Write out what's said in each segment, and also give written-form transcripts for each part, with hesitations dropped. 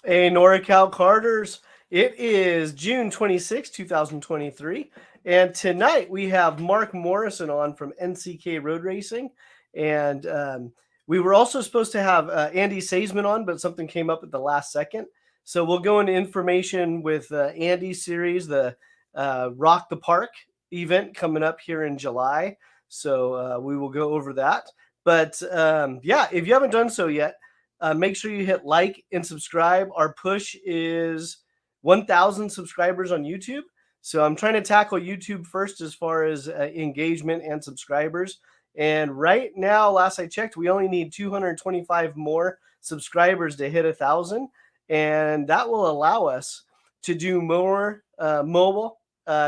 Hey, Norcal Carters. It is June 26, 2023. And tonight we have Mark Morrison on from NCK Road Racing. And we were also supposed to have Andy Seesemann on, but something came up at the last second. So we'll go into information with Andy's series, the Rok the Parc event coming up here in July. So we will go over that. But yeah, if you haven't done so yet, make sure you hit like and subscribe. Our push is 1,000 subscribers on YouTube. So I'm trying to tackle YouTube first as far as engagement and subscribers. And right now, last I checked, we only need 225 more subscribers to hit 1,000. And that will allow us to do more mobile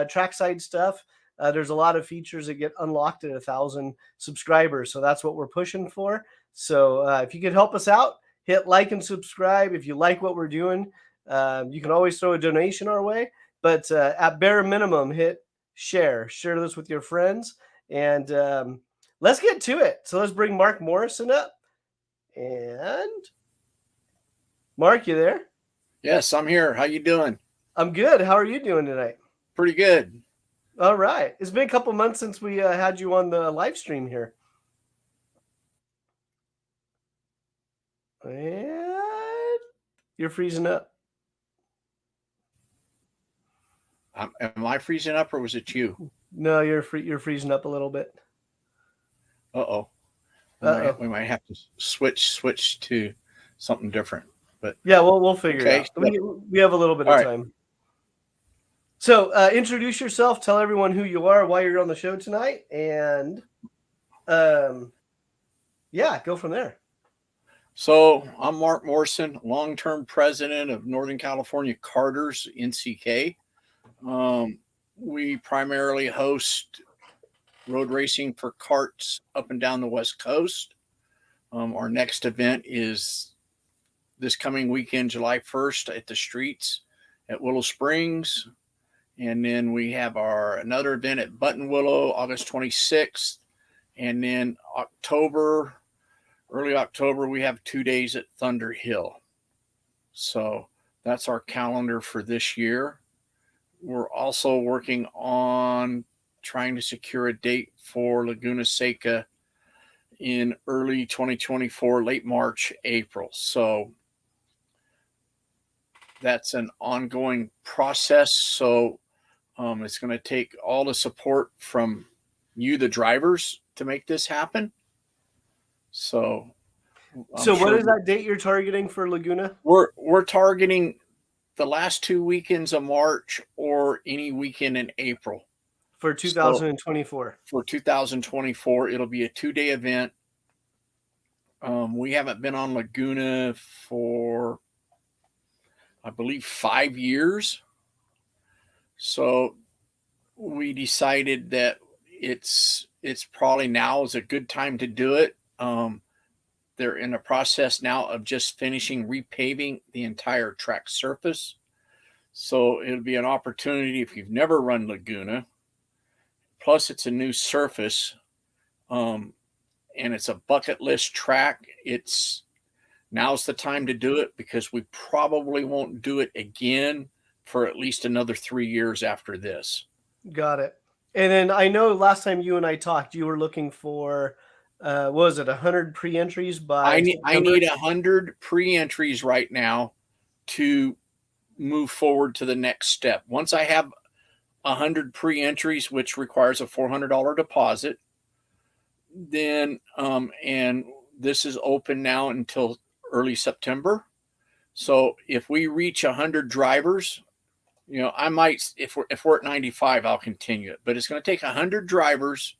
trackside stuff. There's a lot of features that get unlocked at 1,000 subscribers. So that's what we're pushing for. So if you could help us out, hit like and subscribe. If you like what we're doing, you can always throw a donation our way. But at bare minimum, hit share. Share this with your friends. And let's get to it. So let's bring Mark Morrison up. And Mark, you there? Yes, I'm here. How you doing? I'm good. How are you doing tonight? Pretty good. All right. It's been a couple months since we had you on the live stream here. And you're freezing up. Am I freezing up, or was it you? No, you're freezing up a little bit. Uh-oh. We might have to switch to something different. But yeah, we'll figure it out. We have a little bit of time. So introduce yourself. Tell everyone who you are, why you're on the show tonight, and yeah, go from there. So I'm Mark Morrison, long-term president of Northern California Carters, NCK. We primarily host road racing for carts up and down the West Coast. Our next event is this coming weekend, July 1st, at the streets at Willow Springs. And then we have another event at Buttonwillow, August 26th. And then early October, we have 2 days at Thunder Hill. So that's our calendar for this year. We're also working on trying to secure a date for Laguna Seca in early 2024, late March, April. So that's an ongoing process. So it's going to take all the support from you, the drivers, to make this happen. So what is that date you're targeting for Laguna? We're targeting the last 2 weekends of March or any weekend in April. For 2024. So for 2024, it'll be a 2-day event. We haven't been on Laguna for, I believe, 5 years. So we decided that it's probably now is a good time to do it. They're in the process now of just finishing repaving the entire track surface. So it'll be an opportunity if you've never run Laguna. Plus, it's a new surface, and it's a bucket list track. Now's the time to do it because we probably won't do it again for at least another 3 years after this. Got it. And then I know last time you and I talked, you were looking for, what was it, 100 pre-entries by I need 100 pre-entries right now to move forward to the next step. Once I have 100 pre-entries, which requires a $400 deposit, then and this is open now until early September. So if we reach 100 drivers, I might, if we're at 95, I'll continue it. But it's going to take 100 drivers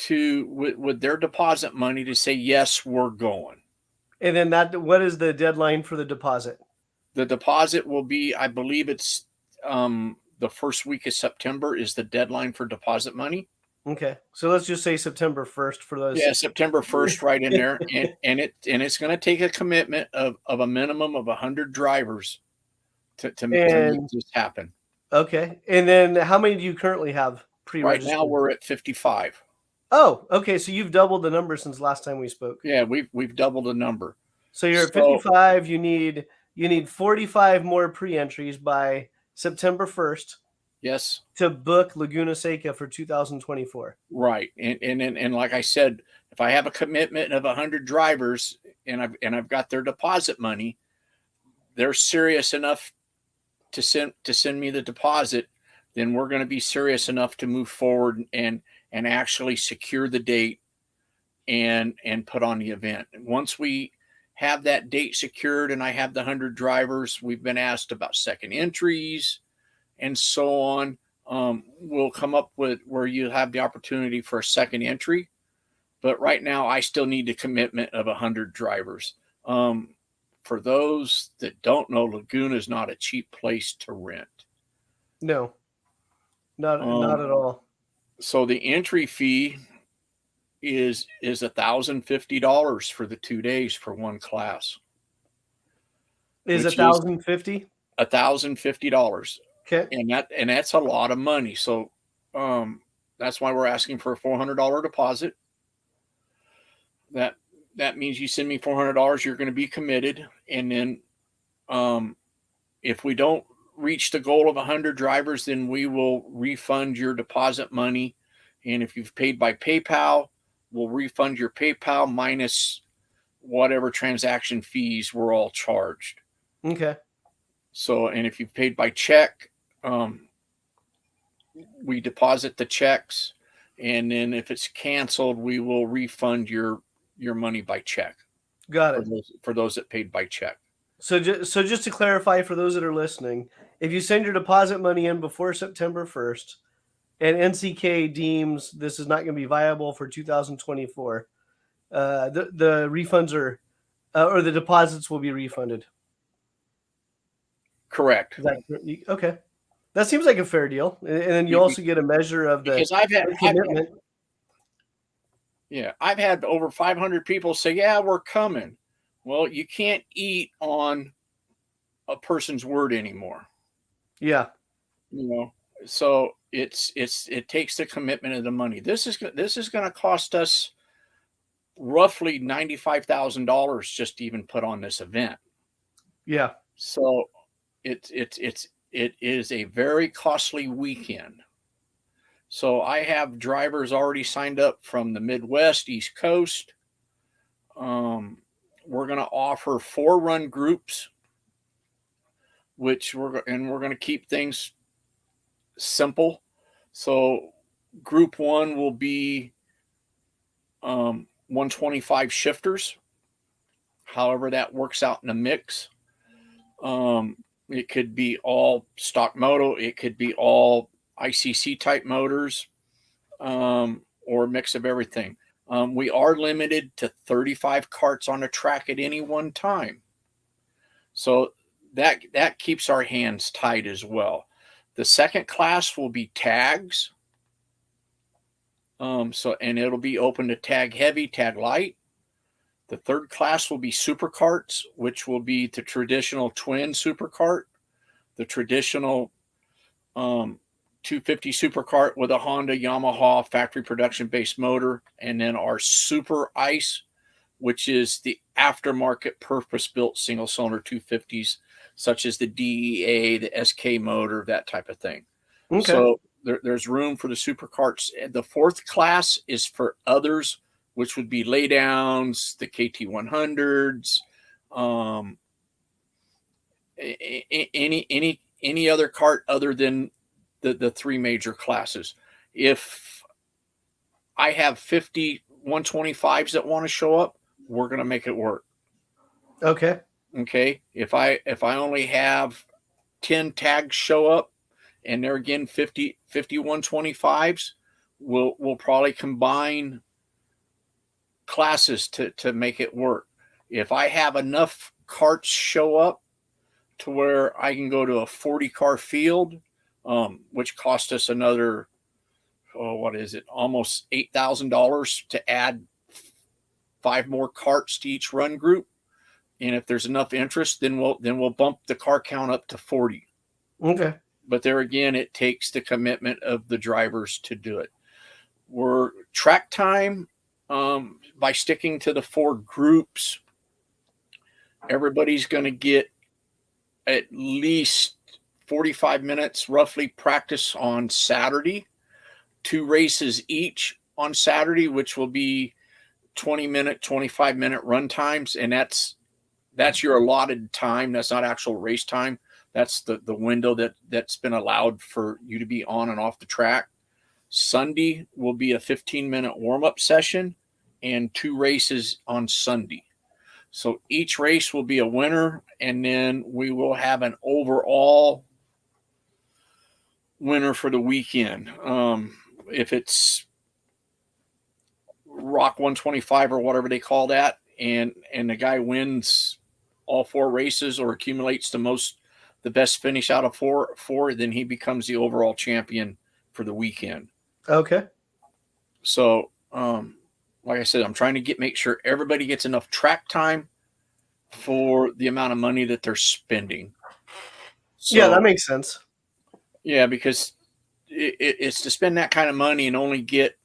with their deposit money to say, yes, we're going. And then what is the deadline for the deposit? The deposit will be, I believe it's the first week of September is the deadline for deposit money. Okay. So let's just say September 1st for those. Yeah, September 1st right in there. and it's going to take a commitment of a minimum of 100 drivers to make this happen. Okay. And then how many do you currently have pre-registered? Right now we're at 55. Oh, okay. So you've doubled the number since last time we spoke. Yeah, we've doubled the number. So you're at So 55. You need 45 more pre-entries by September 1st yes, to book Laguna Seca for 2024. right. And like I said, if I have a commitment of 100 drivers and I've got their deposit money, they're serious enough to send me the deposit, then we're going to be serious enough to move forward and actually secure the date and put on the event. Once we have that date secured and I have the 100 drivers, we've been asked about second entries and so on. We'll come up with where you have the opportunity for a second entry. But right now, I still need the commitment of 100 drivers. For those that don't know, Laguna is not a cheap place to rent. No, not at Um, all. so the entry fee is $1,050 for the 2 days for one class, Is which is $1,050? $1,050, Okay, and that's a lot of money. So that's why we're asking for a $400 deposit. That means you send me $400, you're going to be committed, and then if we don't reach the goal of 100 drivers, then we will refund your deposit money. And if you've paid by PayPal, we'll refund your PayPal minus whatever transaction fees were all charged. okay, So, and if you've paid by check, we deposit the checks. And then if it's canceled, we will refund your money by check got it. for those that paid by check. So just to clarify for those that are listening, if you send your deposit money in before September 1st and NCK deems this is not going to be viable for 2024, the refunds are or the deposits will be refunded. Correct. Is that okay? That seems like a fair deal, and then you also get a measure of the Because commitment. I've had over 500 people say, "Yeah, we're coming." Well, you can't eat on a person's word anymore. Yeah, So it takes the commitment of the money. This is going to cost us roughly $95,000 just to even put on this event. yeah, So it is a very costly weekend. So I have drivers already signed up from the Midwest, East Coast. We're going to offer 4 run groups, which we're going to keep things simple. So group 1 will be 125 shifters. However, that works out in a mix. It could be all stock moto. It could be all ICC type motors, or a mix of everything. We are limited to 35 carts on a track at any one time. So that keeps our hands tight as well. The second class will be tags. And it'll be open to tag heavy, tag light. The third class will be super carts, which will be the traditional twin super cart, the traditional 250 super cart with a Honda, Yamaha factory production based motor, and then our super ice, which is the aftermarket purpose built single cylinder 250s, such as the DEA, the SK motor, that type of thing. okay, So there's room for the super carts. The fourth class is for others, which would be laydowns, the KT100s, any other cart other than the 3 major classes. If I have 50 125s that want to show up, we're going to make it work. okay, Okay. If I only have 10 tags show up and they're again 50 125s, we'll probably combine classes to make it work. If I have enough carts show up to where I can go to a 40 car field, which cost us another, almost $8,000 to add 5 more carts to each run group. And if there's enough interest, then we'll bump the car count up to 40. okay, But there again, it takes the commitment of the drivers to do it. We're track time, by sticking to the 4 groups. Everybody's going to get at least 45 minutes roughly practice on Saturday, 2 races each on Saturday, which will be 20-minute, 25-minute run times. And that's your allotted time. That's not actual race time. That's the window that's been allowed for you to be on and off the track. Sunday will be a 15-minute warm-up session and 2 races on Sunday. So each race will be a winner, and then we will have an overall winner for the weekend. If it's Rok 125 or whatever they call that, and the guy wins all 4 races or accumulates the best finish out of four, then he becomes the overall champion for the weekend. Okay. So, like I said, I'm trying to make sure everybody gets enough track time for the amount of money that they're spending. So, yeah, that makes sense. Yeah, because it's to spend that kind of money and only get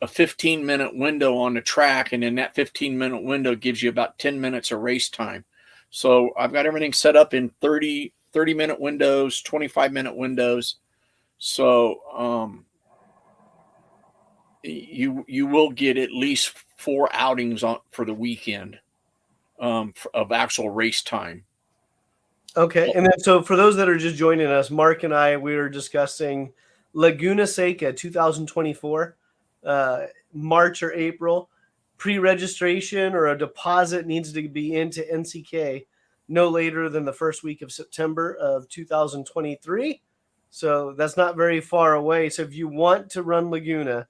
a 15-minute window on the track, and then that 15-minute window gives you about 10 minutes of race time. So I've got everything set up in 30-minute windows, 25-minute windows. So you will get at least 4 outings for the weekend of actual race time. Okay. And then, so for those that are just joining us, Mark and I, we were discussing Laguna Seca 2024, March or April. Pre-registration or a deposit needs to be into NCK no later than the first week of September of 2023. So that's not very far away. So if you want to run Laguna,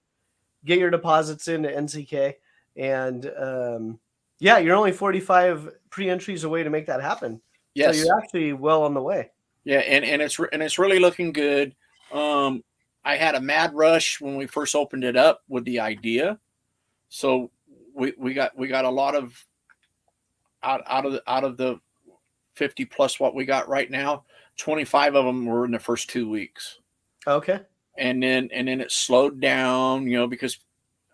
get your deposits into NCK. And yeah, you're only 45 pre-entries away to make that happen. Yes. So you're actually well on the way. Yeah, and it's really looking good. I had a mad rush when we first opened it up with the idea. So we got a lot of out of the 50 plus what we got right now, 25 of them were in the first 2 weeks. Okay. And then it slowed down, because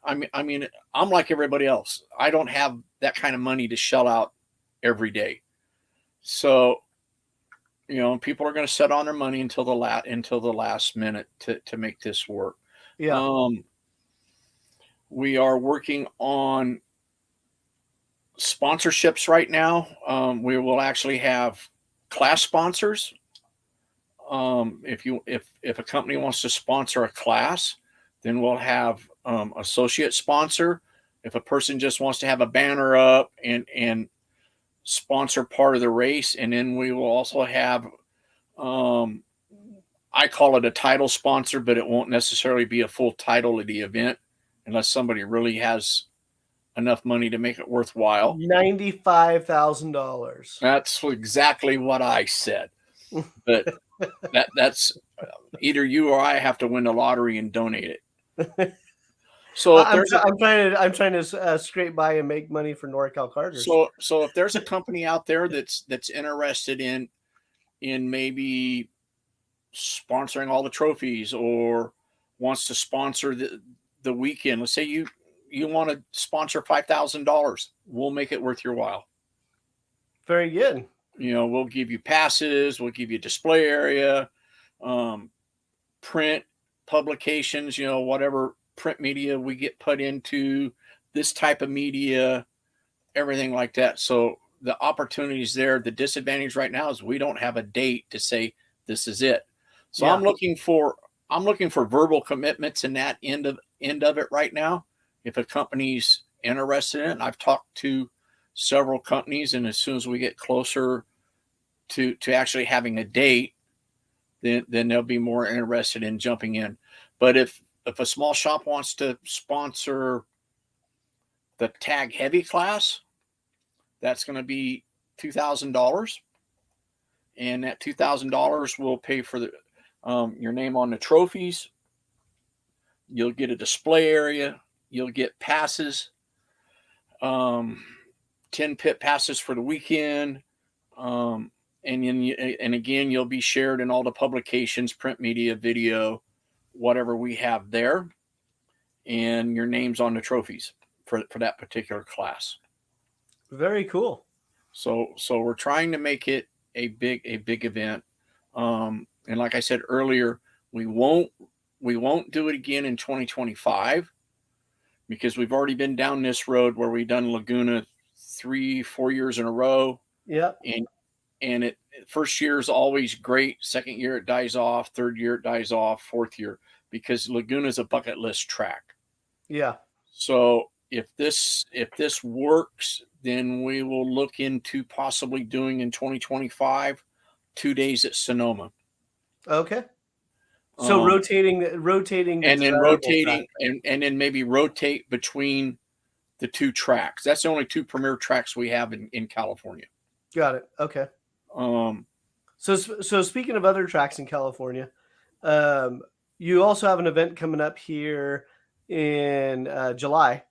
I mean I'm like everybody else. I don't have that kind of money to shell out every day. So, people are going to set on their money until the last minute to make this work. Yeah. We are working on sponsorships right now. We will actually have class sponsors. If a company wants to sponsor a class, then we'll have associate sponsor. If a person just wants to have a banner up and sponsor part of the race, and then we will also have I call it a title sponsor, but it won't necessarily be a full title of the event unless somebody really has enough money to make it worthwhile. $95,000. That's exactly what I said. But that's either you or I have to win the lottery and donate it. So I'm trying to scrape by and make money for Norcal Karters. So if there's a company out there that's interested in maybe sponsoring all the trophies or wants to sponsor the weekend, let's say you want to sponsor $5,000, we'll make it worth your while. Very good. We'll give you passes, we'll give you display area, print publications, whatever print media we get put into, this type of media, everything like that. So the opportunities there. The disadvantage right now is we don't have a date to say this is it. So yeah. I'm looking for verbal commitments in that end of it right now. If a company's interested in it, and I've talked to several companies, and as soon as we get closer to actually having a date, then they'll be more interested in jumping in. But if a small shop wants to sponsor the tag heavy class, that's going to be $2,000, and that $2,000 will pay for your name on the trophies. You'll get a display area. You'll get passes, 10 pit passes for the weekend, and again, you'll be shared in all the publications, print media, video, whatever we have there, and your name's on the trophies for that particular class. Very cool. So we're trying to make it a big event. And like I said earlier, we won't do it again in 2025 because we've already been down this road where we've done Laguna 3-4 years in a row. Yeah. And it first year is always great. Second year it dies off. Third year it dies off. Fourth year, because Laguna is a bucket list track. Yeah. So if this works, then we will look into possibly doing in 2025 2 days at Sonoma. Okay. So rotating the and then desirable track. and then maybe rotate between the two tracks. That's the only two premier tracks we have in California. Got it. Okay. Um, So speaking of other tracks in California, you also have an event coming up here in July.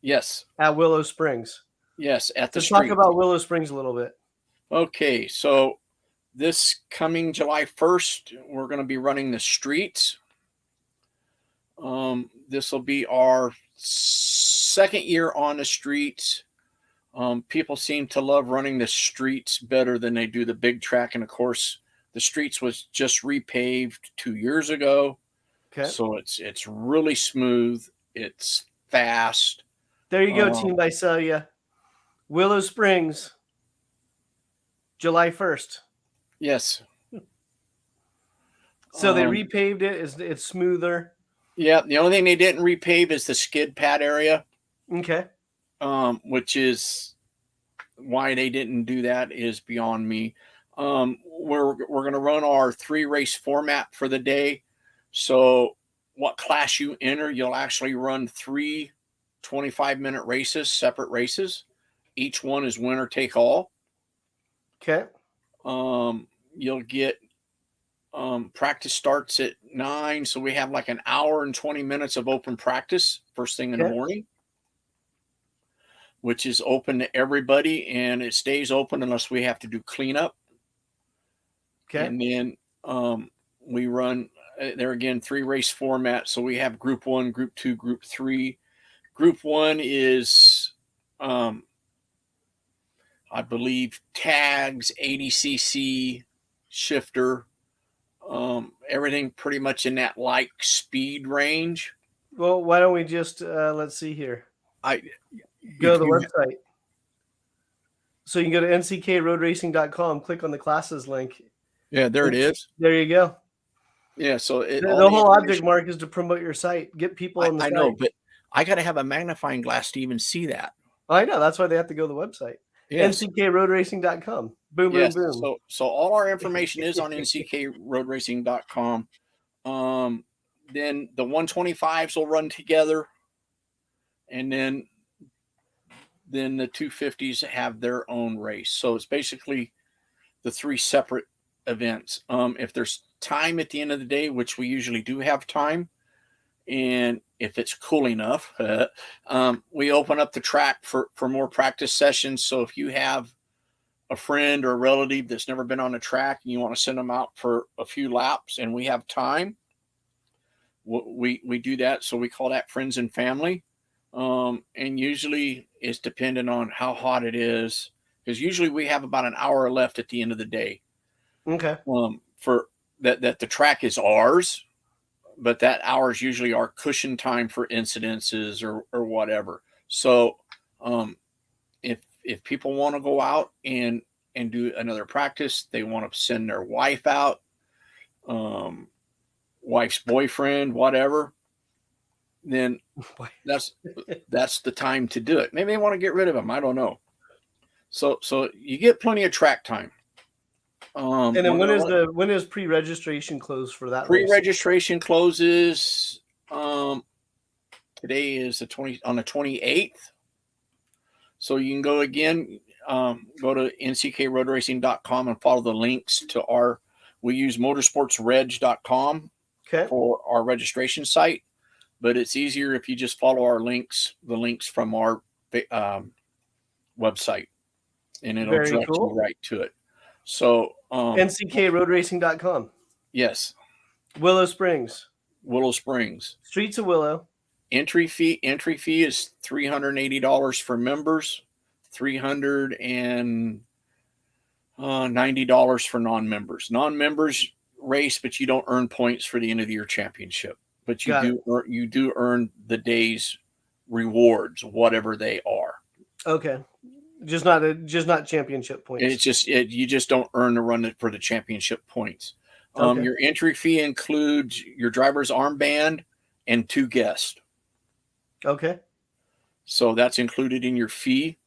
Yes. At Willow Springs. Yes, at the Let's street. talk about Willow Springs a little bit. Okay, so this coming July 1st, we're going to be running the streets. This will be our second year on the streets. People seem to love running the streets better than they do the big track. And of course, the streets was just repaved 2 years ago. Okay. So it's really smooth. It's fast. There you go, Team Visalia. Willow Springs, July 1st. Yes. So they repaved it. It's smoother. Yeah. The only thing they didn't repave is the skid pad area. Okay. Which is why they didn't do that is beyond me. We're going to run our 3 race format for the day. So what class you enter, you'll actually run 3 25-minute races, separate races. Each one is winner take all. Okay. You'll get practice starts at 9, so we have like an hour and 20 minutes of open practice first thing in the morning, which is open to everybody, and it stays open unless we have to do cleanup. Okay. And then we run there again 3 race format. So we have group 1, group 2, group 3. Group 1 is I believe tags, 80cc, shifter, everything pretty much in that like speed range. Well, why don't we just let's see here. Go to the website. So you can go to nckroadracing.com, click on the classes link. Yeah, there it is. There you go. Yeah, so the whole object, Mark, is to promote your site, get people on the site. I know, but I got to have a magnifying glass to even see that. I know. That's why they have to go to the website. Yes. NCKroadracing.com. Boom, boom, boom. So all our information is on NCKroadracing.com. Then the 125s will run together, and then the 250s have their own race. So it's basically the 3 separate events. If there's time at the end of the day, which we usually do have time, and if it's cool enough, we open up the track for more practice sessions. So if you have a friend or a relative that's never been on the track and you want to send them out for a few laps and we have time, we do that. So we call that friends and family. And usually it's dependent on how hot it is, because usually we have about an hour left at the end of the day. Okay. For that the track is ours, but that hour is usually our cushion time for incidences or whatever. So if people want to go out and do another practice, they want to send their wife out, wife's boyfriend, whatever, then that's the time to do it. Maybe they want to get rid of them. I don't know. So you get plenty of track time. And then when is pre-registration closed for that? Pre-registration closes today is on the 28th. So you can go again, go to nckroadracing.com and follow the links to we use motorsportsreg.com for our registration site, but it's easier if you just follow the links from our website, and it'll direct you right to it. So NCKroadracing.com. Yes. Willow Springs. Streets of Willow. Entry fee is $380 for members, $320 $90 for non-members. Non-members race, but you don't earn points for the end of the year championship. But you do earn the day's rewards, whatever they are. Okay, just not championship points. It's just you just don't earn the run for the championship points. Okay. Your entry fee includes your driver's armband and 2 guests. Okay. So that's included in your fee.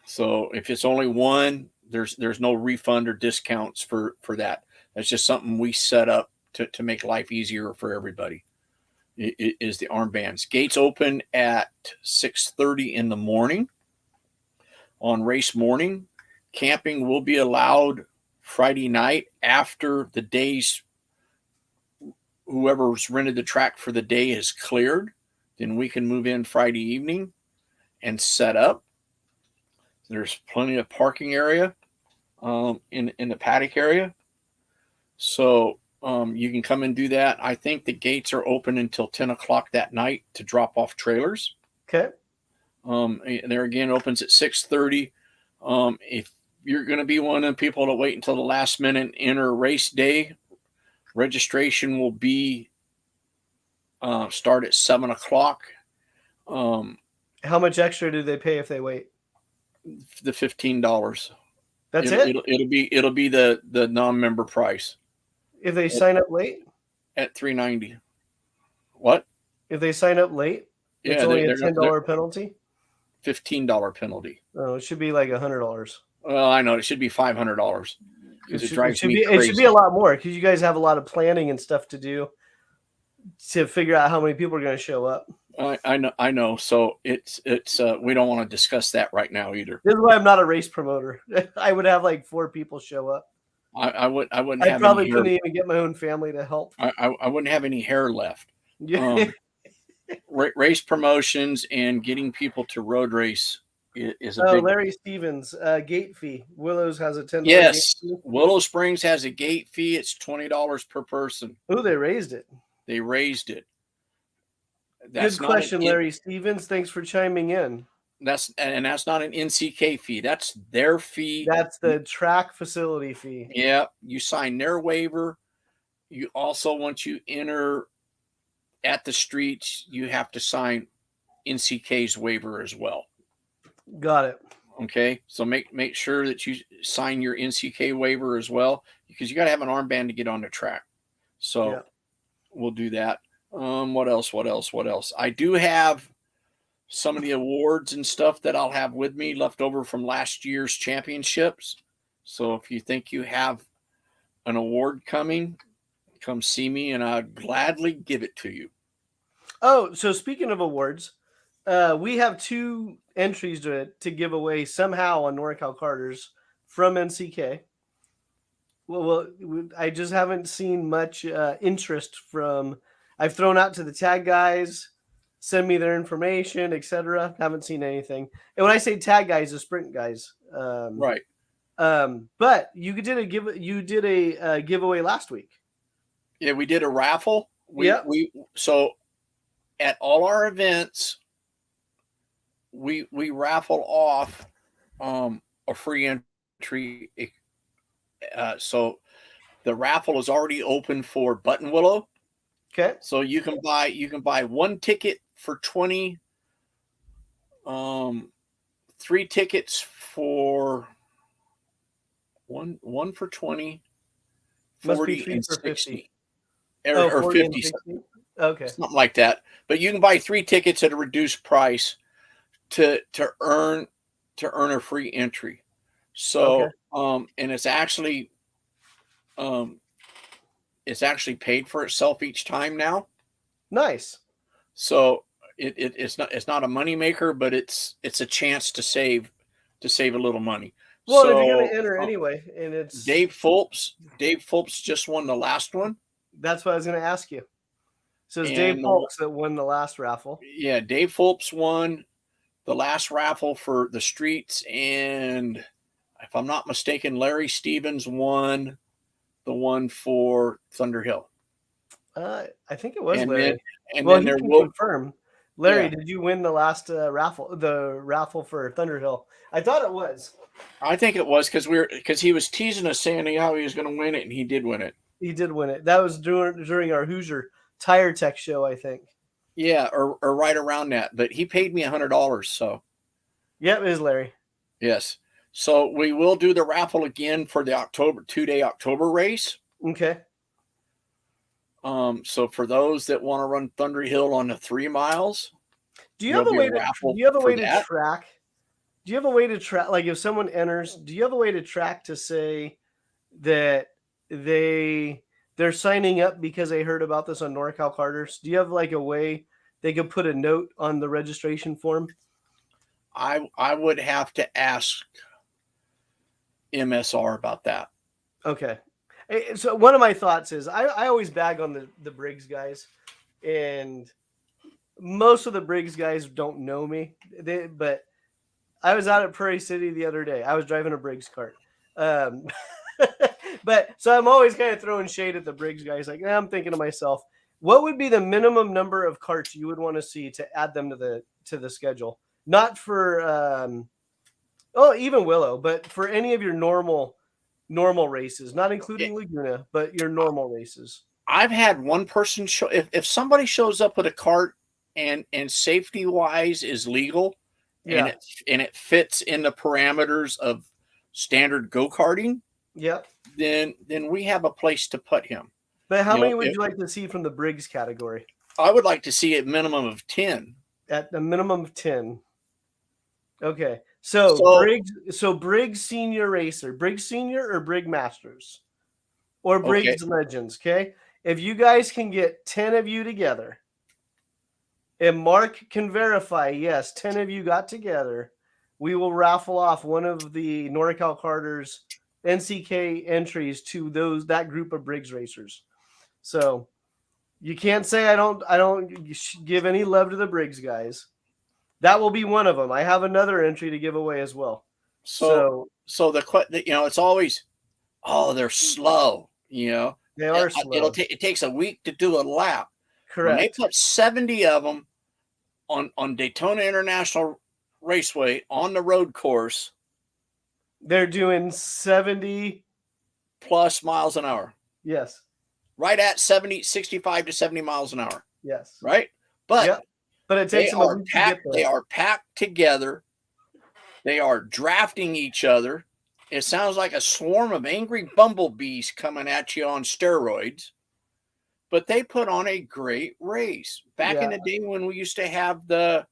So if it's only one, there's no refund or discounts for that. That's just something we set up to make life easier for everybody. It is the armbands. Gates open at 6:30 in the morning on race morning. Camping will be allowed Friday night after the day's whoever's rented the track for the day is cleared. Then we can move in Friday evening and set up. There's plenty of parking area in the paddock area. So you can come and do that. I think the gates are open until 10 o'clock that night to drop off trailers. Okay. There again opens at 6:30. If you're going to be one of the people that wait until the last minute and enter race day, registration will be start at 7 o'clock. How much extra do they pay if they wait? The $15. That's it? It'll be the non-member price. If they sign up late? At $3.90. What? If they sign up late, it's only a $10 penalty? $15 penalty. Oh, it should be like $100. Well, I know it should be $500 because it drives me crazy. It should be a lot more because you guys have a lot of planning and stuff to do to figure out how many people are going to show up. I know. So it's we don't want to discuss that right now either. This is why I'm not a race promoter. I would have like 4 people show up. I wouldn't. I probably couldn't even get my own family to help. I wouldn't have any hair left. Yeah. Race promotions and getting people to road race is a big. Larry Stevens, gate fee. Willows has a $10. Yes, gate fee. Willow Springs has a gate fee. It's $20 per person. Oh, they raised it. They raised it. Good question, Larry Stevens. Thanks for chiming in. That's not an NCK fee. That's their fee. That's the track facility fee. Yeah, you sign their waiver. You also, once you enter at the streets, you have to sign NCK's waiver as well. Got it. Okay, so make sure that you sign your NCK waiver as well, because you got to have an armband to get on the track. So yeah. We'll do that. What else? I do have some of the awards and stuff that I'll have with me left over from last year's championships. So if you think you have an award coming, come see me and I'd gladly give it to you. Oh, so speaking of awards, we have 2 entries to give away somehow on Norcal Carters from NCK. Well, I just haven't seen much interest from. I've thrown out to the tag guys, send me their information, etc. Haven't seen anything. And when I say tag guys, the sprint guys, right? But you did a giveaway last week. Yeah, we did a raffle. Yeah. So at all our events, we raffle off a free entry. So the raffle is already open for Button Willow. Okay. So you can buy 1 ticket for $20, 3 tickets for one for $20, 40 and 60. Or 50. Okay. Something like that. But you can buy 3 tickets at a reduced price to earn a free entry. So and it's actually paid for itself each time now. Nice. So it's not a moneymaker, but it's a chance to save a little money. Well, so, if you're going to enter anyway, and it's Dave Fulps just won the last one. That's what I was going to ask you. So it's Dave Fulps that won the last raffle. Yeah, Dave Fulps won the last raffle for the streets, and if I'm not mistaken, Larry Stevens won the one for Thunder Hill. I think it was Larry. Then there will confirm. Larry, did you win the last raffle? The raffle for Thunder Hill? I thought it was. I think it was because he was teasing us saying how he was going to win it, and he did win it. He did win it. That was during our Hoosier Tire Tech show, I think. Yeah, or right around that. But he paid me $100, so. Yep, it is Larry. Yes. So we will do the raffle again for the 2-day October race. Okay. So for those that want to run Thunder Hill on the 3 miles, do you have a way to track? Do you have a way to track, like if someone enters, do you have a way to track to say that they're signing up because they heard about this on Norcal Carters? Do you have like a way they could put a note on the registration form? I would have to ask MSR about that. Okay. So one of my thoughts is I always bag on the Briggs guys, and most of the Briggs guys don't know me. But I was out at Prairie City the other day. I was driving a Briggs cart. But so I'm always kind of throwing shade at the Briggs guys. Like, I'm thinking to myself, what would be the minimum number of carts you would want to see to add them to the schedule? Not for even Willow, but for any of your normal races, not including Laguna, but your normal races. I've had one person show, if somebody shows up with a cart and safety wise is legal, Yeah. and it fits in the parameters of standard go-karting, Yep. then we have a place to put him. But how many would you like to see from the Briggs category? I would like to see a minimum of 10. At the minimum of 10. Okay. So Briggs Senior Racer, Briggs Senior or Briggs Masters? Or Briggs Legends, okay? If you guys can get 10 of you together, and Mark can verify, yes, 10 of you got together, we will raffle off one of the Norcal Carters NCK entries to that group of Briggs racers. So you can't say I don't give any love to the Briggs guys. That will be one of them. I have another entry to give away as well. So it's always, they're slow. They are slow. It takes a week to do a lap. Correct. When they put 70 of them on Daytona International Raceway on the road course, they're doing 70 plus miles an hour. Yes. Right at 65 to 70 miles an hour. Yes. Right? But it takes them a week to get there. They are packed together. They are drafting each other. It sounds like a swarm of angry bumblebees coming at you on steroids. But they put on a great race. Back in the day when we used to have the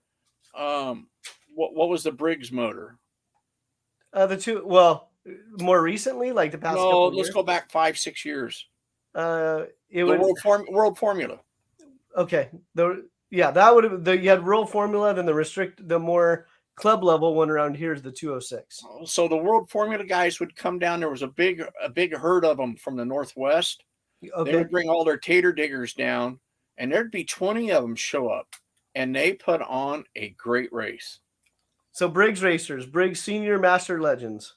what was the Briggs motor? More recently, like the past couple of years. Let's go back 5-6 years. World Formula. Okay. That would have you had World Formula, then the more club level one around here is the 206. So the World Formula guys would come down. There was a big herd of them from the Northwest. Okay. They would bring all their tater diggers down, and there'd be 20 of them show up, and they put on a great race. So Briggs racers, Briggs Senior Master Legends.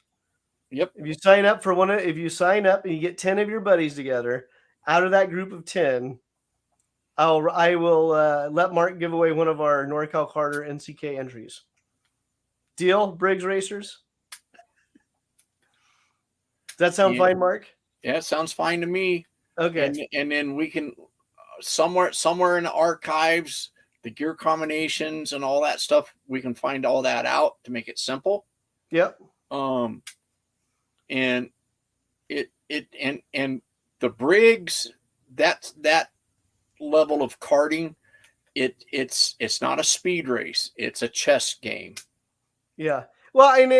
Yep. If you sign up and you get 10 of your buddies together, out of that group of 10, I will let Mark give away one of our Norcal Carter NCK entries. Deal, Briggs racers? Does that sound fine, Mark? Yeah, it sounds fine to me. Okay. And then we can somewhere in the archives, the gear combinations and all that stuff, we can find all that out to make it simple. Yep. And the Briggs, that level of karting, it's not a speed race, it's a chess game. Yeah. Well, we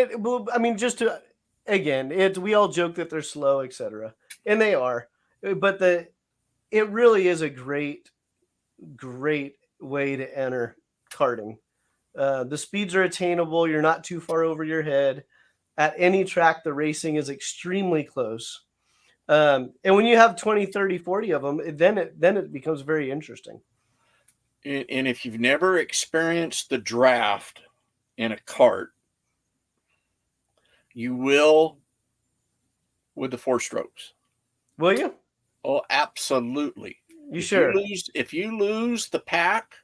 all joke that they're slow, etc. And they are. But it really is a great way to enter karting. The speeds are attainable. You're not too far over your head. At any track, the racing is extremely close. And when you have 20, 30, 40 of them, then it becomes very interesting. And if you've never experienced the draft in a kart, you will with the 4 strokes. Will you? Oh, absolutely. Sure? If you lose the pack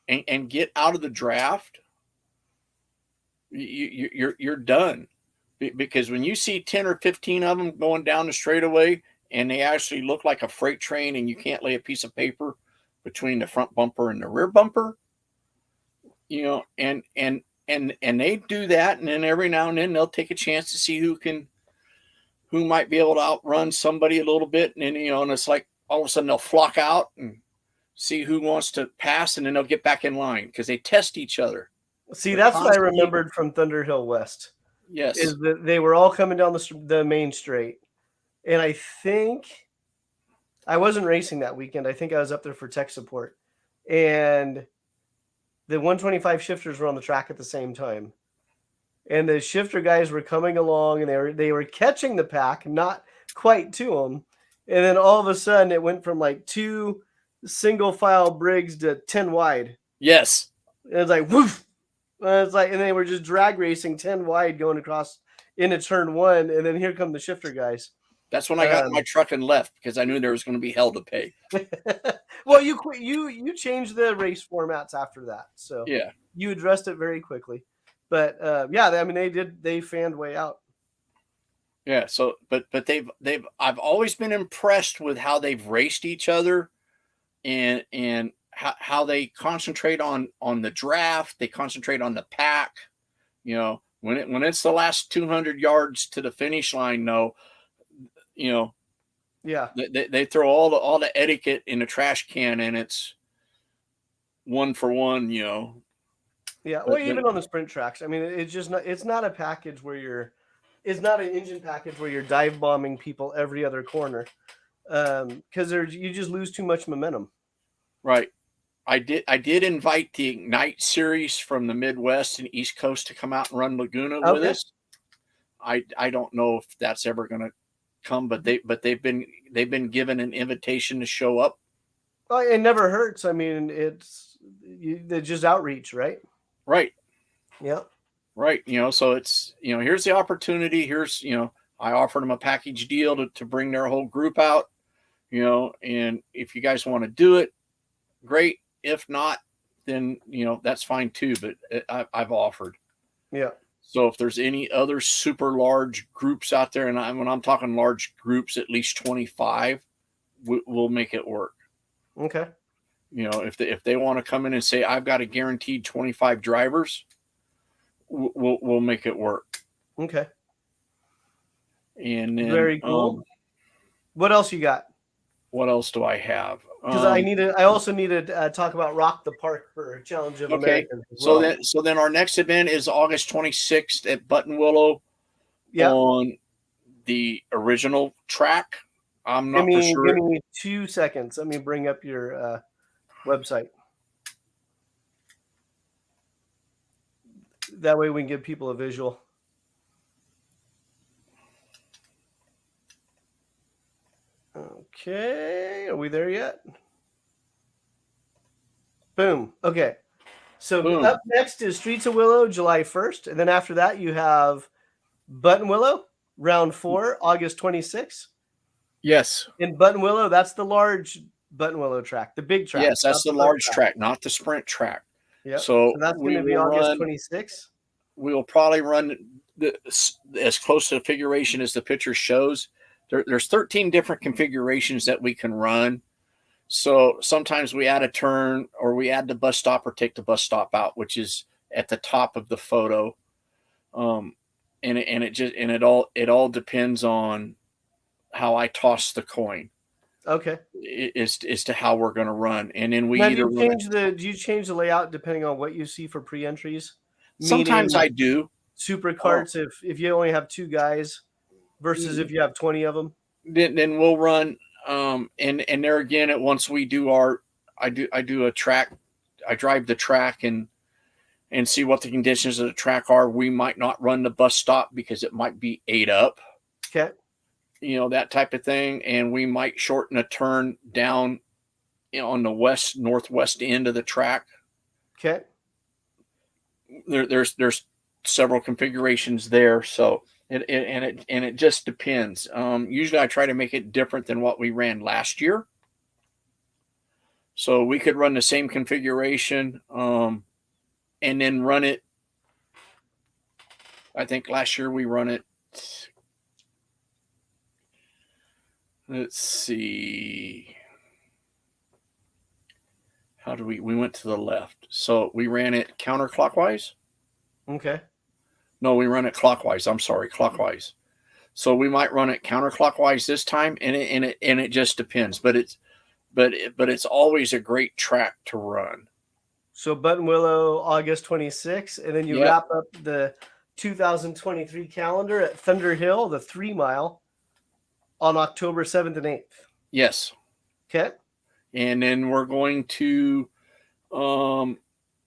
and get out of the draft, you're done. because when you see 10 or 15 of them going down the straightaway and they actually look like a freight train and you can't lay a piece of paper between the front bumper and the rear bumper, and they do that, and then every now and then they'll take a chance to see who might be able to outrun somebody a little bit, and then and it's like all of a sudden they'll flock out and see who wants to pass, and then they'll get back in line because they test each other. See, that's what I remembered from Thunderhill West. Yes, is that they were all coming down the main straight, and I think I wasn't racing that weekend. I think I was up there for tech support, and the 125 shifters were on the track at the same time, and the shifter guys were coming along, and they were catching the pack, not quite to them, and then all of a sudden it went from like 2 single file Briggs to 10 wide. Yes, it was like woof. It's like, and they were just drag racing 10 wide going across into turn 1, and then here come the shifter guys. That's when I got in my truck and left because I knew there was going to be hell to pay. Well, you changed the race formats after that, so yeah, you addressed it very quickly. But yeah, I mean they fanned way out. Yeah, so but I've always been impressed with how they've raced each other, and how they concentrate on the draft, they concentrate on the pack. When it's the last 200 yards to the finish line, yeah, they throw all the etiquette in the trash can, and it's 1 for 1. Yeah, well, even on the sprint tracks, I mean, it's not a package where it's not an engine package where you're dive bombing people every other corner, because you just lose too much momentum. Right. I did invite the Ignite series from the Midwest and East Coast to come out and run Laguna with us. I don't know if that's ever going to come, but they've been given an invitation to show up. Oh, it never hurts. I mean, it's just outreach, right? Right. Yeah. Right. So it's here's the opportunity. Here's I offered them a package deal to bring their whole group out. And if you guys want to do it, great. If not, then that's fine too. But I've offered. Yeah. So if there's any other super large groups out there, and when I'm talking large groups, at least 25, we'll make it work. Okay. If they want to come in and say I've got a guaranteed 25 drivers, we'll make it work. Okay. And then, very cool. What else you got? What else do I have? Because I also need to talk about Rok the Parc for Challenge of America. So then our next event is August 26th at Buttonwillow. Yeah. On the original track. I'm not for sure. Give me 2 seconds. Let me bring up your website. That way we can give people a visual. Okay, are we there yet? Boom. Okay. So up next is Streets of Willow, July 1st. And then after that, you have Buttonwillow, round 4, August 26th. Yes. In Buttonwillow, that's the large Buttonwillow track, the big track. Yes, that's the large track, not the sprint track. Yeah. So that's going to be August 26th. We'll probably run as close to the configuration as the picture shows. There's 13 different configurations that we can run. So sometimes we add a turn, or we add the bus stop, or take the bus stop out, which is at the top of the photo. And it all depends on how I toss the coin. Okay. As to how we're going to run, and then we now, either do you change the layout depending on what you see for pre-entries? Sometimes I do. Super carts if you only have 2 guys versus if you have 20 of them. Then we'll run. And there again, once we do I do a track, I drive the track and see what the conditions of the track are. We might not run the bus stop because it might be ate up. Okay. That type of thing. And we might shorten a turn down on the northwest end of the track. Okay. There's several configurations there. So it just depends. Usually I try to make it different than what we ran last year. So we could run the same configuration, and then run it. I think last year we run it let's see. How do we went to the left. So we ran it counterclockwise. Okay. No, we run it clockwise. I'm sorry, clockwise. So we might run it counterclockwise this time, and it just depends. But it's always a great track to run. So Button Willow, August 26th, and then you wrap up the 2023 calendar at Thunder Hill, the 3 mile, on October 7th and 8th. Yes. Okay. And then we're going to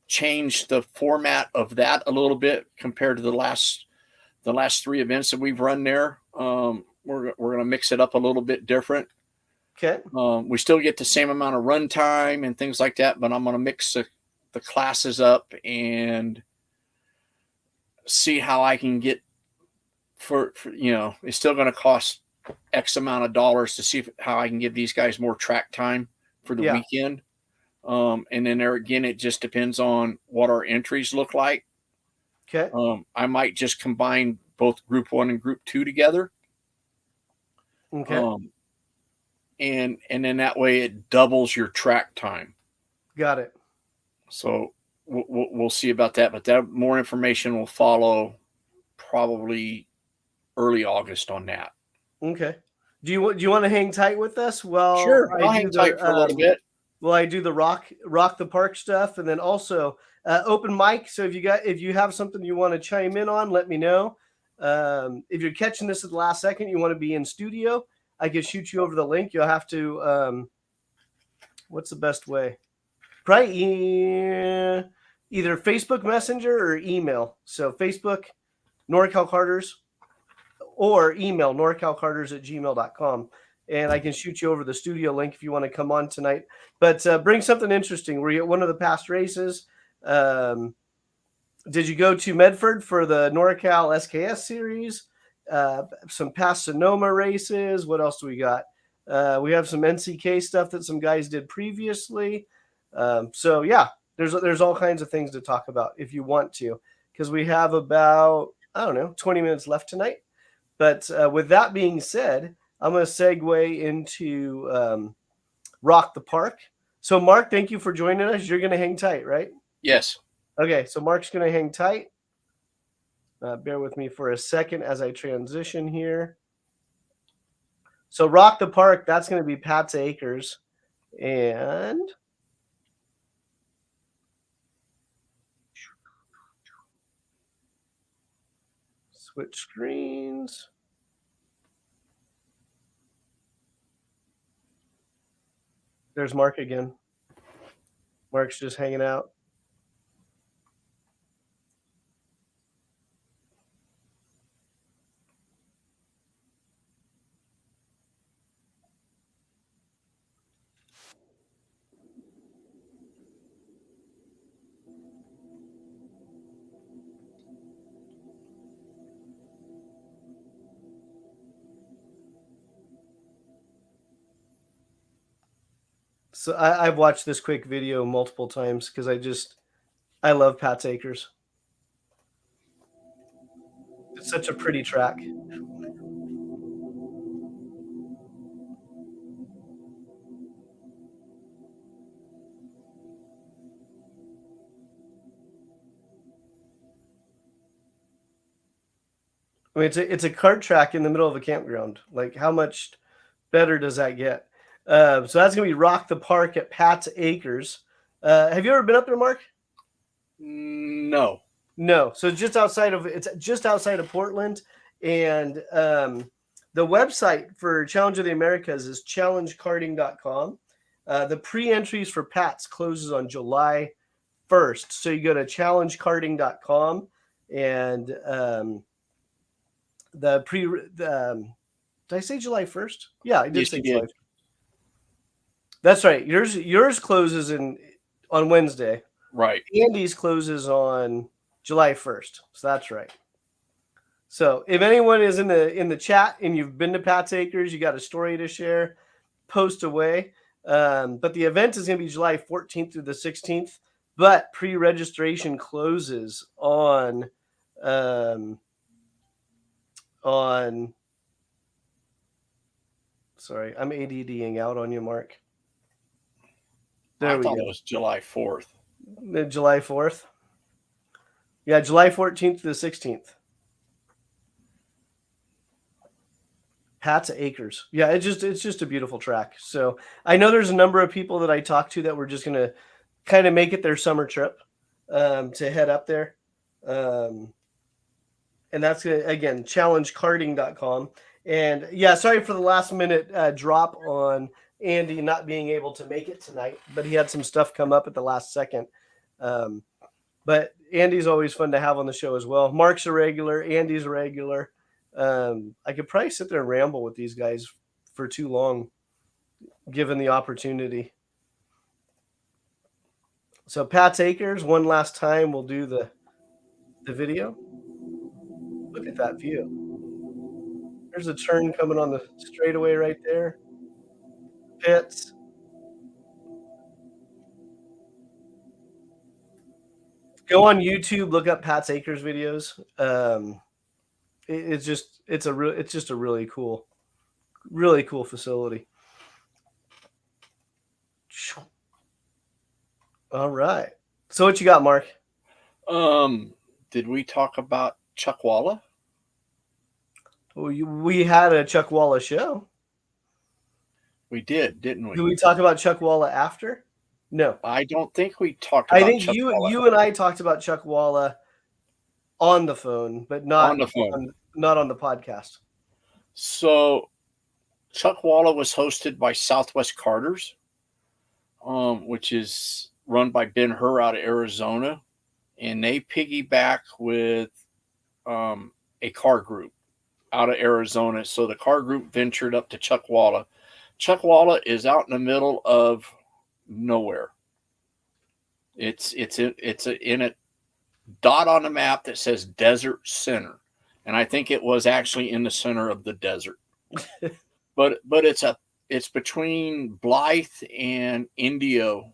change the format of that a little bit compared to the last 3 events that we've run there. We're going to mix it up a little bit different. Okay. We still get the same amount of run time and things like that, but I'm going to mix the classes up and see how I can get for it's still going to cost X amount of dollars to see how I can give these guys more track time for the weekend. And then there again, it just depends on what our entries look like. Okay. I might just combine both group 1 and group 2 together. Okay. And then that way it doubles your track time. Got it. So we'll see about that, but that more information will follow probably early August on that. Okay. Do you want to hang tight with us? Well, sure. I'll hang tight for a little bit. Well, I do the Rok the Parc stuff, and then also open mic. So if you have something you want to chime in on, let me know. If you're catching this at the last second, you want to be in studio, I can shoot you over the link. You'll have to. What's the best way? Probably either Facebook Messenger or email. So Facebook, Norcal Karters, or email norcalkarters@gmail.com. And I can shoot you over the studio link if you want to come on tonight. But bring something interesting. Were you at one of the past races? Did you go to Medford for the Norcal SKS series? Some past Sonoma races. What else do we got? We have some NCK stuff that some guys did previously. So yeah, there's all kinds of things to talk about if you want to, because we have about 20 minutes left tonight. But with that being said, I'm going to segue into Rok the Parc. So Mark, thank you for joining us. You're going to hang tight, right? Yes. Okay, so Mark's going to hang tight. Bear with me for a second as I transition here. So Rok the Parc, that's going to be Pat's Acres. And switch screens. There's Mark again. Mark's just hanging out. So I've watched this quick video multiple times because I love Pat's Acres. It's such a pretty track. I mean, it's a kart track in the middle of a campground. Like, how much better does that get? So that's gonna be Rok the Parc at Pat's Acres. Have you ever been up there, Mark? No. No. So it's just outside of Portland, and the website for Challenge of the Americas is challengekarting.com. The pre-entries for Pat's closes on July 1st. So you go to challengekarting.com and did I say July 1st? Yeah, I did say July 1st. That's right. Yours closes on Wednesday. Right. Andy's closes on July 1st. So that's right. So if anyone is in the chat and you've been to Pat's Acres, you got a story to share, post away. But the event is going to be July 14th through the 16th. But pre-registration closes on on. Sorry, I'm ADDing out on you, Mark. There I we thought go. it was July 4th. July 4th. Yeah, July 14th to the 16th. Pat's Acres. Yeah, it's just a beautiful track. So I know there's a number of people that I talked to that were just gonna kind of make it their summer trip to head up there. Um, and that's again challengekarting.com. And yeah, sorry for the last minute drop on Andy not being able to make it tonight, but he had some stuff come up at the last second. Um, but Andy's always fun to have on the show as well. Mark's a regular, Andy's a regular. I could probably sit there and ramble with these guys for too long, given the opportunity. So Pat's Acres, one last time, we'll do the video. Look at that view. There's a turn coming on the straightaway right there. Pits. Go on YouTube, look up Pat's Acres videos. It's just a really cool facility. All right. So what you got, Mark? Did we talk about Chuckwalla? We had a Chuckwalla show. We did, didn't we? Did we talk about Chuckwalla after? No. I don't think we talked about I think Chuckwalla. you and I talked about Chuckwalla on the phone, but not on the phone. Not on the podcast. So Chuckwalla was hosted by Southwest Carters, which is run by Ben Hur out of Arizona, and they piggyback with a car group out of Arizona. So the car group ventured up to Chuckwalla. Chuckwalla is out in the middle of nowhere. It's in a dot on the map that says Desert Center, and I think it was actually in the center of the desert. but it's between Blythe and Indio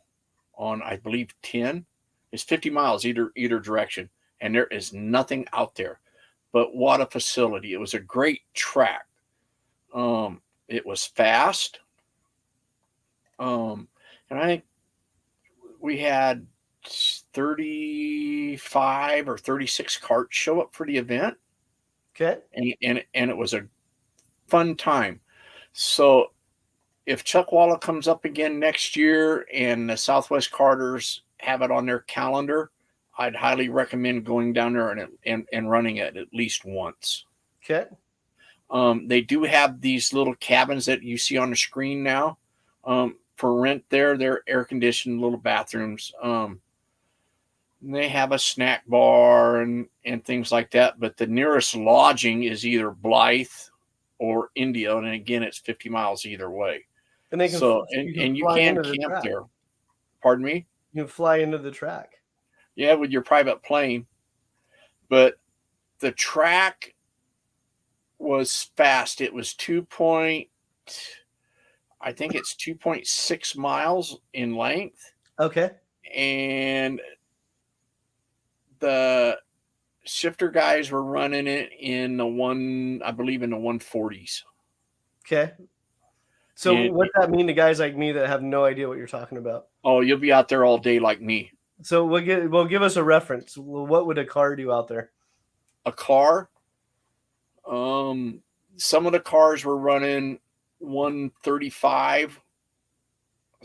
on, I believe, 10. It's 50 miles either direction, and there is nothing out there. But what a facility. It was a great track. It was fast. And I think we had 35 or 36 carts show up for the event. Okay. And it was a fun time. So if Chuckwalla comes up again next year and the Southwest Carters have it on their calendar, I'd highly recommend going down there and running it at least once. Okay. They do have these little cabins that you see on the screen now for rent there. They're air-conditioned little bathrooms. They have a snack bar and things like that. But the nearest lodging is either Blythe or Indio. And again, it's 50 miles either way. And they can, you can camp there. Pardon me? You can fly into the track. Yeah, with your private plane. But the track was fast. It was 2.6 miles in length. Okay. And the shifter guys were running it in the 140s. Okay. So what's that mean to guys like me that have no idea what you're talking about? Oh, you'll be out there all day like me. So give us a reference. What would a car do out there? A car? Some of the cars were running 135,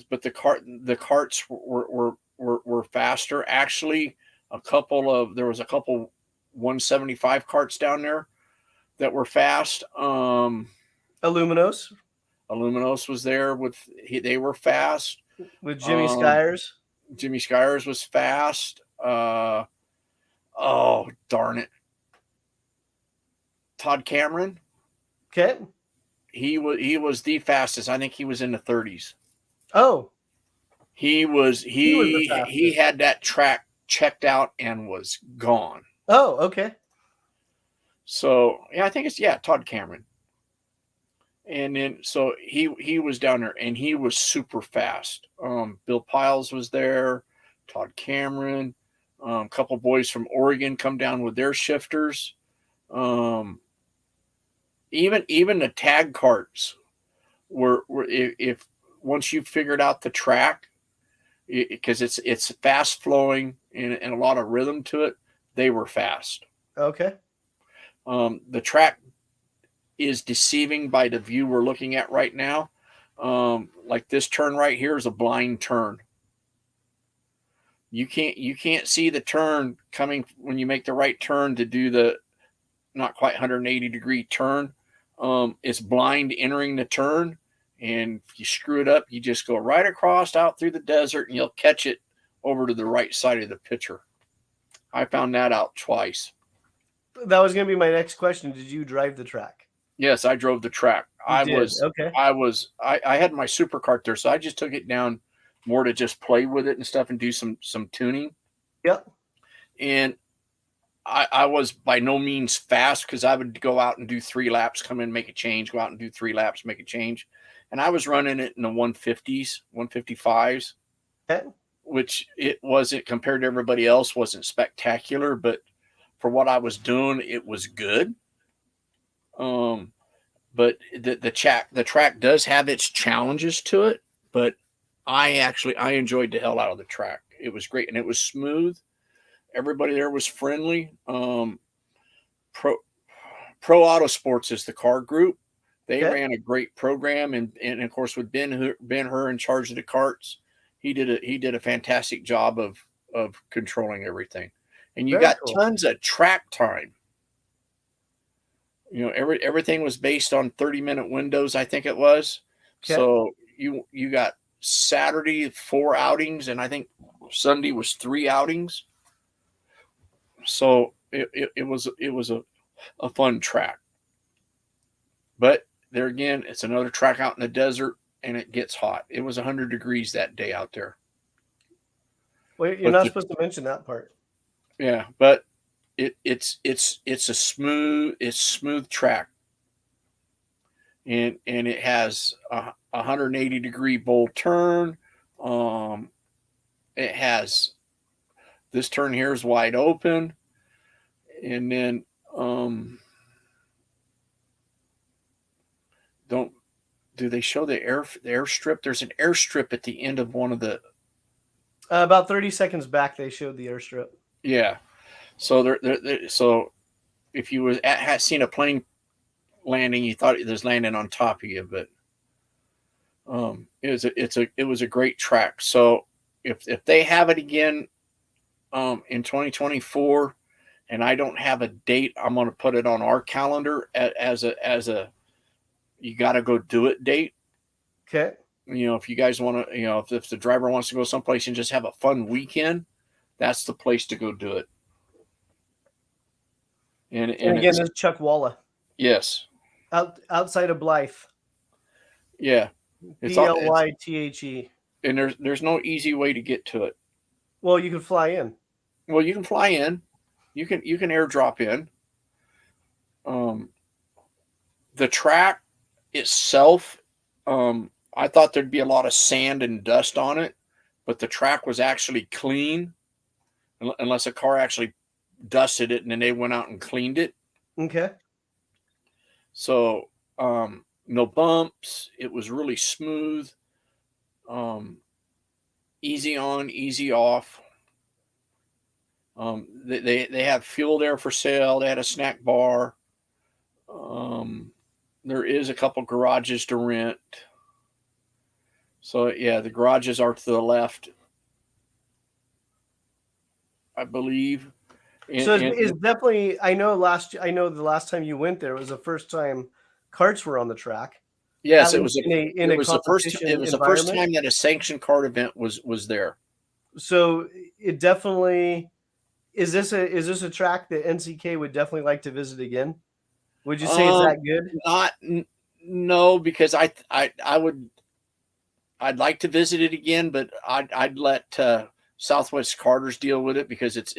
but the carts were faster. Actually, there was a couple 175 carts down there that were fast. Illuminos was there they were fast. With Jimmy Skyers. Jimmy Skyers was fast. Oh, darn it. Todd Cameron. Okay. He was the fastest. I think he was in the 30s. Oh. He had that track checked out and was gone. Oh, okay. So yeah, I think it's Todd Cameron. And then so he was down there and he was super fast. Bill Piles was there, Todd Cameron, a couple boys from Oregon come down with their shifters. even the tag carts were if once you figured out the track, because it's fast flowing and a lot of rhythm to it, they were fast. Okay. The track is deceiving by the view we're looking at right now. Like this turn right here is a blind turn. You can't see the turn coming when you make the right turn to do the not quite 180-degree turn. It's blind entering the turn, and if you screw it up, you just go right across out through the desert, and you'll catch it over to the right side of the picture. I found that out twice. That was going to be my next question. Did you drive the track? Yes, I drove the track. Okay. I had my supercart there, so I just took it down more to just play with it and stuff and do some tuning. Yep. And I was by no means fast because I would go out and do 3 laps, come in, make a change, go out and do 3 laps, make a change. And I was running it in the 150s, 155s, Okay. which it wasn't compared to everybody else, wasn't spectacular, but for what I was doing, it was good. But the track does have its challenges to it, but I enjoyed the hell out of the track. It was great, and it was smooth. Everybody there was friendly. Pro Autosports is the car group. They ran a great program, and of course with Ben Hur in charge of the carts, he did a fantastic job of controlling everything. And you got tons of track time. You know, everything was based on 30-minute windows, I think it was. Okay. So you got Saturday 4 outings, and I think Sunday was 3 outings. So it was a fun track. But there again, it's another track out in the desert, and it gets hot. It was 100 degrees that day out there. Well, you're not supposed to mention that part. Yeah, but it's a smooth track, and it has a 180-degree bowl turn. It has this turn here is wide open, and then do they show the airstrip? There's an airstrip at the end of one of the. About 30 seconds back, they showed the airstrip. Yeah. So so if you had seen a plane landing, you thought it was landing on top of you, but it was a great track. So if they have it again in 2024, and I don't have a date, I'm going to put it on our calendar as a you got to go do it date. Okay. You know, if you guys want to, you know, if the driver wants to go someplace and just have a fun weekend, that's the place to go do it. And again, it's Chuck Walla. Yes. Outside of Blythe. Yeah. It's Blythe. And there's no easy way to get to it. Well, you can fly in. Well, you can fly in. You can airdrop in. The track itself, I thought there'd be a lot of sand and dust on it, but the track was actually clean, unless a car actually dusted it and then they went out and cleaned it. Okay. So no bumps. It was really smooth. Easy on, easy off. They have fuel there for sale. They had a snack bar. There is a couple garages to rent. So yeah, the garages are to the left, I believe. So it's definitely. I know the last time you went there was the first time karts were on the track. Yes, it was the first time that a sanctioned kart event was there. So it definitely is this a track that NCK would definitely like to visit again? Would you say it's that good? No, because I'd like to visit it again, but I'd let Southwest Karters deal with it because it's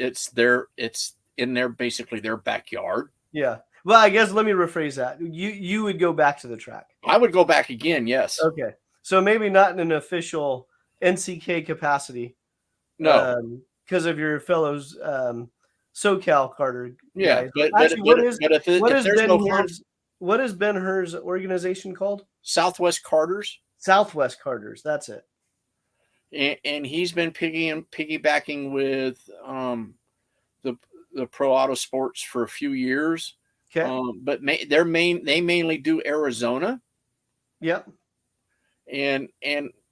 in their basically their backyard. Yeah. Well, I guess let me rephrase that. You would go back to the track. I would go back again. Yes. Okay. So maybe not in an official NCK capacity. No. Because of your fellows SoCal Carter. Yeah. Guys. Actually, what is What is Ben Hur's organization called? Southwest Karters. Southwest Karters. That's it. And he's been piggybacking with the Pro Auto Sports for a few years. Okay. But they mainly do Arizona. Yep. And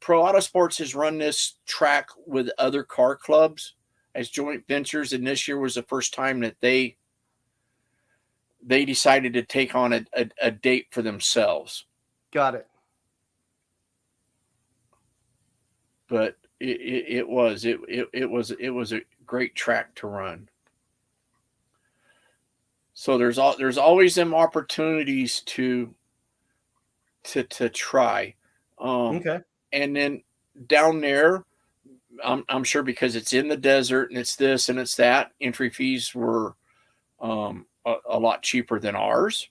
Pro Auto Sports has run this track with other car clubs as joint ventures, and this year was the first time that they decided to take on a date for themselves. Got it. But it was a great track to run. So there's always them opportunities to try. Okay. And then down there, I'm sure because it's in the desert and it's this and it's that, entry fees were a lot cheaper than ours,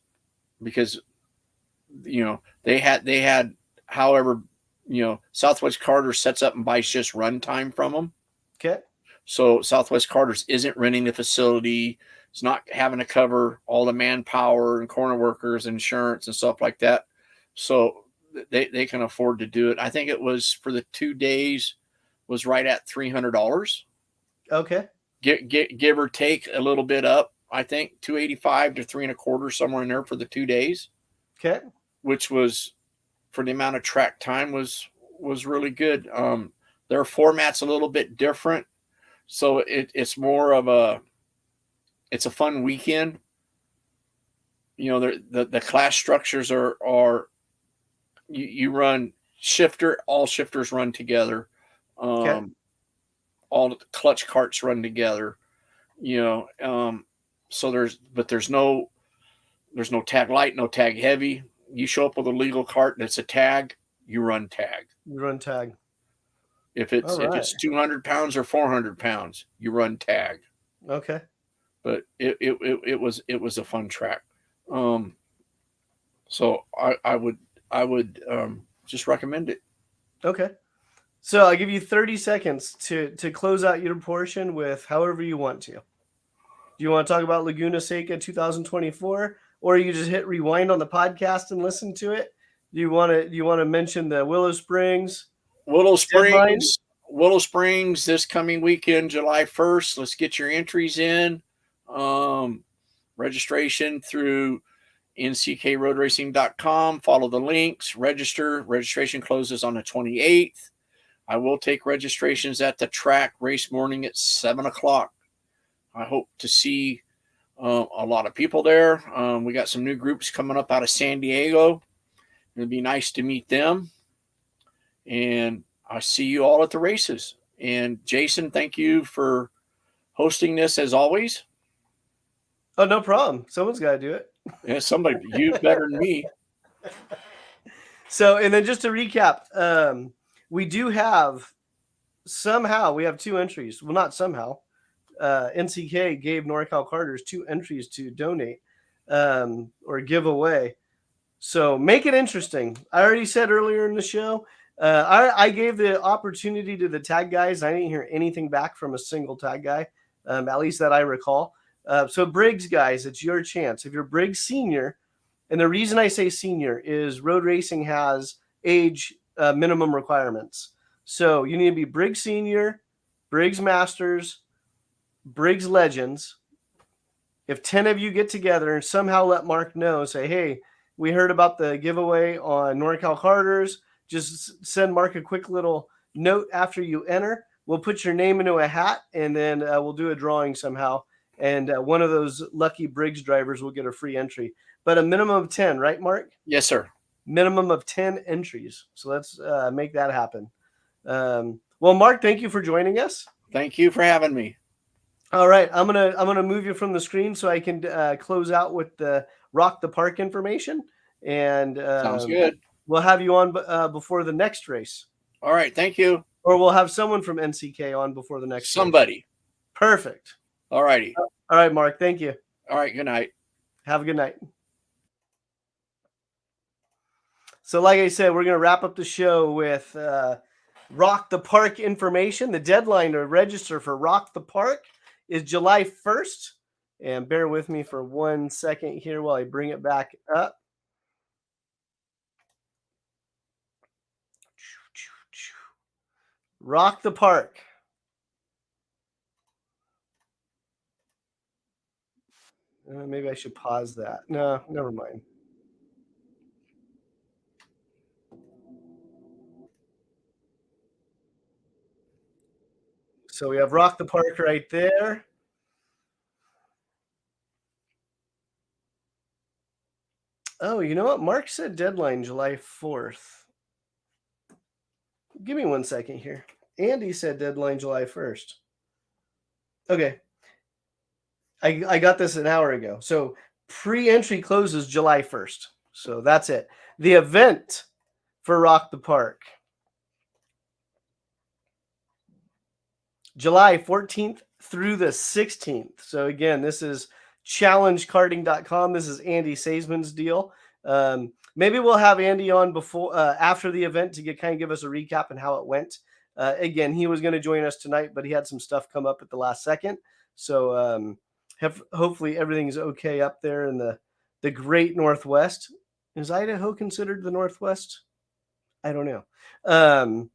because they had however, Southwest Karters sets up and buys just run time from them. Okay. So Southwest Karters isn't renting the facility. It's not having to cover all the manpower and corner workers, insurance and stuff like that. So they can afford to do it. I think it was for the 2 days was right at $300. Okay. Give or take a little bit up. I think $285 to $325, somewhere in there for the 2 days. Okay. Which was, for the amount of track time, was really good. Their format's a little bit different, so it's more of it's a fun weekend. The class structures are you run shifter, all shifters run together. Okay. All the clutch carts run together. So there's no tag light, no tag heavy. You show up with a legal cart that's a tag, you run tag. You run tag. If it's 200 pounds or 400 pounds, you run tag. Okay. But it was a fun track. So I would just recommend it. Okay. So I'll give you 30 seconds to close out your portion with however you want to. Do you want to talk about Laguna Seca 2024, or you just hit rewind on the podcast and listen to it? Do you want to mention the Willow Springs? Willow Springs this coming weekend, July 1st. Let's get your entries in. Registration through nckroadracing.com. Follow the links. Register. Registration closes on the 28th. I will take registrations at the track race morning at 7 o'clock. I hope to see a lot of people there. We got some new groups coming up out of San Diego. It'd be nice to meet them. And I see you all at the races. And Jason, thank you for hosting this as always. Oh, no problem. Someone's got to do it. Yeah, somebody, you better than me. So, and then just to recap, we do have we have 2 entries. Well, not somehow. NCK gave Norcal Karters 2 entries to donate or give away. So make it interesting. I already said earlier in the show, I gave the opportunity to the tag guys. I didn't hear anything back from a single tag guy, at least that I recall. So Briggs guys, it's your chance. If you're Briggs senior, and the reason I say senior is road racing has age minimum requirements. So you need to be Briggs senior, Briggs masters, Briggs legends. If 10 of you get together and somehow let Mark know, say, hey, we heard about the giveaway on Norcal Karters, just send Mark a quick little note after you enter. We'll put your name into a hat, and then we'll do a drawing somehow. And one of those lucky Briggs drivers will get a free entry. But a minimum of 10, right, Mark? Yes, sir. Minimum of 10 entries. So let's make that happen. Well, Mark, thank you for joining us. Thank you for having me. All right, I'm gonna move you from the screen so I can close out with the Rok the Parc information, and sounds good. We'll have you on before the next race. All right, thank you. Or we'll have someone from NCK on before the next somebody. Race. Perfect. All righty. All right, Mark. Thank you. All right. Good night. Have a good night. So, like I said, we're gonna wrap up the show with Rok the Parc information. The deadline to register for Rok the Parc is July 1st. And bear with me for 1 second here while I bring it back up. Rock the Park. Maybe I should pause that. No, never mind. So we have Rock the Park right there. Oh, you know what? Mark said deadline July 4th. Give me 1 second here. Andy said deadline July 1st. Okay. I got this an hour ago. So pre-entry closes July 1st. So that's it. The event for Rock the Park, July 14th through the 16th. So again, this is challengekarting.com. This is Andy Seesemann's deal. Maybe we'll have Andy on before after the event to give us a recap and how it went. Again, he was going to join us tonight, but he had some stuff come up at the last second. So hopefully everything's okay up there in the great Northwest. Is Idaho considered the Northwest? I don't know.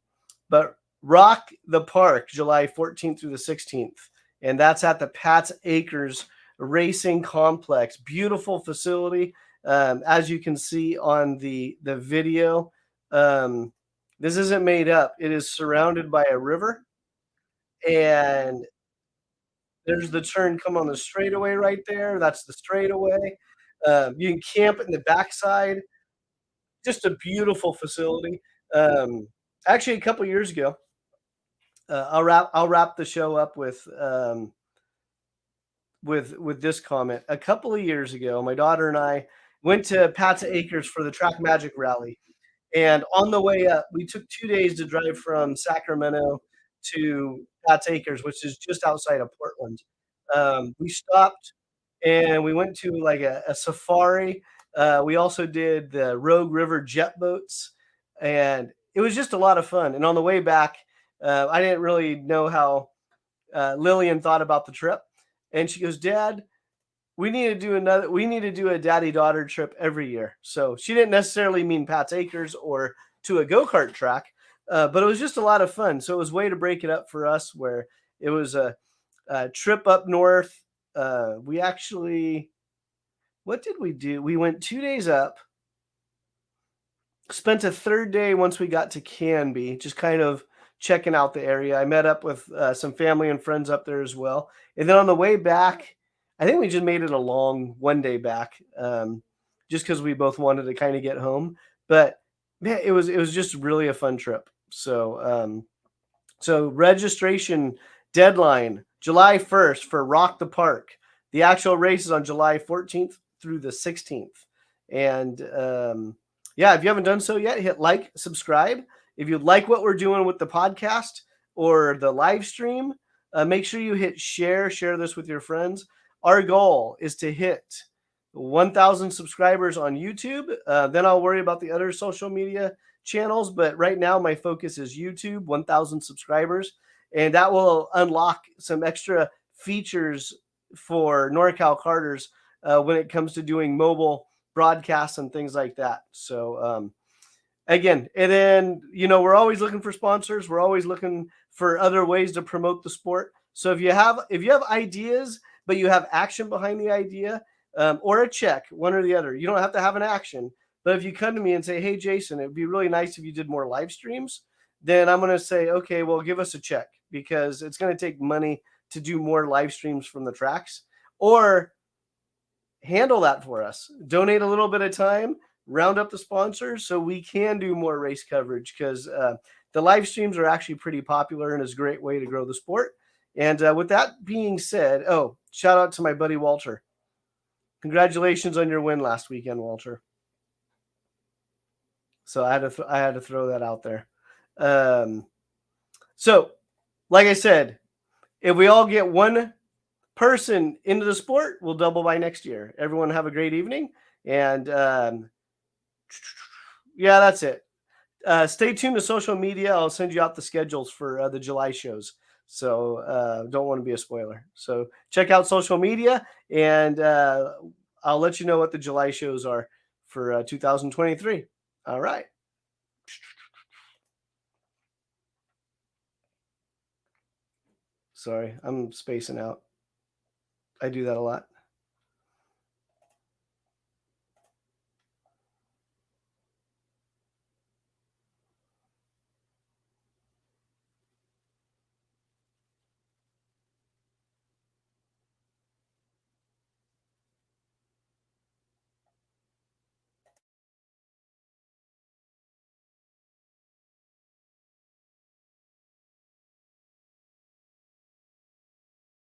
But Rock the Park, July 14th through the 16th. And that's at the Pat's Acres Racing Complex. Beautiful facility. As you can see on the video, this isn't made up. It is surrounded by a river. And there's the turn come on the straightaway right there. That's the straightaway. You can camp in the backside. Just a beautiful facility. Actually, a couple years ago, I'll wrap the show up with this comment. A couple of years ago, my daughter and I went to Pat's Acres for the Track Magic Rally, and on the way up, we took 2 days to drive from Sacramento to Pat's Acres, which is just outside of Portland. We stopped and we went to like a safari. We also did the Rogue River jet boats, and it was just a lot of fun. And on the way back, I didn't really know how Lillian thought about the trip, and she goes, "Dad, we need to do another. We need to do a daddy-daughter trip every year." So she didn't necessarily mean Pat's Acres or to a go-kart track, but it was just a lot of fun. So it was a way to break it up for us, where it was a trip up north. We actually, what did we do? We went 2 days up, spent a third day once we got to Canby, just kind of checking out the area. I met up with some family and friends up there as well. And then on the way back, I think we just made it a long 1 day back, just because we both wanted to kind of get home. But man, it was just really a fun trip. So so registration deadline July 1st for Rock the Park. The actual race is on July 14th through the 16th. And yeah, if you haven't done so yet, hit like, subscribe. If you like what we're doing with the podcast or the live stream, make sure you hit share. Share this with your friends. Our goal is to hit 1,000 subscribers on YouTube. Then I'll worry about the other social media channels. But right now, my focus is YouTube, 1,000 subscribers. And that will unlock some extra features for Norcal Karters when it comes to doing mobile broadcasts and things like that. So again, and then we're always looking for sponsors. We're always looking for other ways to promote the sport. So if you have ideas, but you have action behind the idea, or a check, one or the other, you don't have to have an action. But if you come to me and say, "Hey, Jason, it'd be really nice if you did more live streams," then I'm going to say, "Okay, well, give us a check," because it's going to take money to do more live streams from the tracks, or handle that for us. Donate a little bit of time, round up the sponsors so we can do more race coverage, because the live streams are actually pretty popular and is a great way to grow the sport. And with that being said, shout out to my buddy Walter. Congratulations on your win last weekend, Walter. So I had to throw that out there. So, like I said, if we all get one person into the sport, we'll double by next year. Everyone have a great evening. And yeah, that's it. Stay tuned to social media. I'll send you out the schedules for the July shows. So don't want to be a spoiler. So check out social media, and I'll let you know what the July shows are for 2023. All right. Sorry, I'm spacing out. I do that a lot.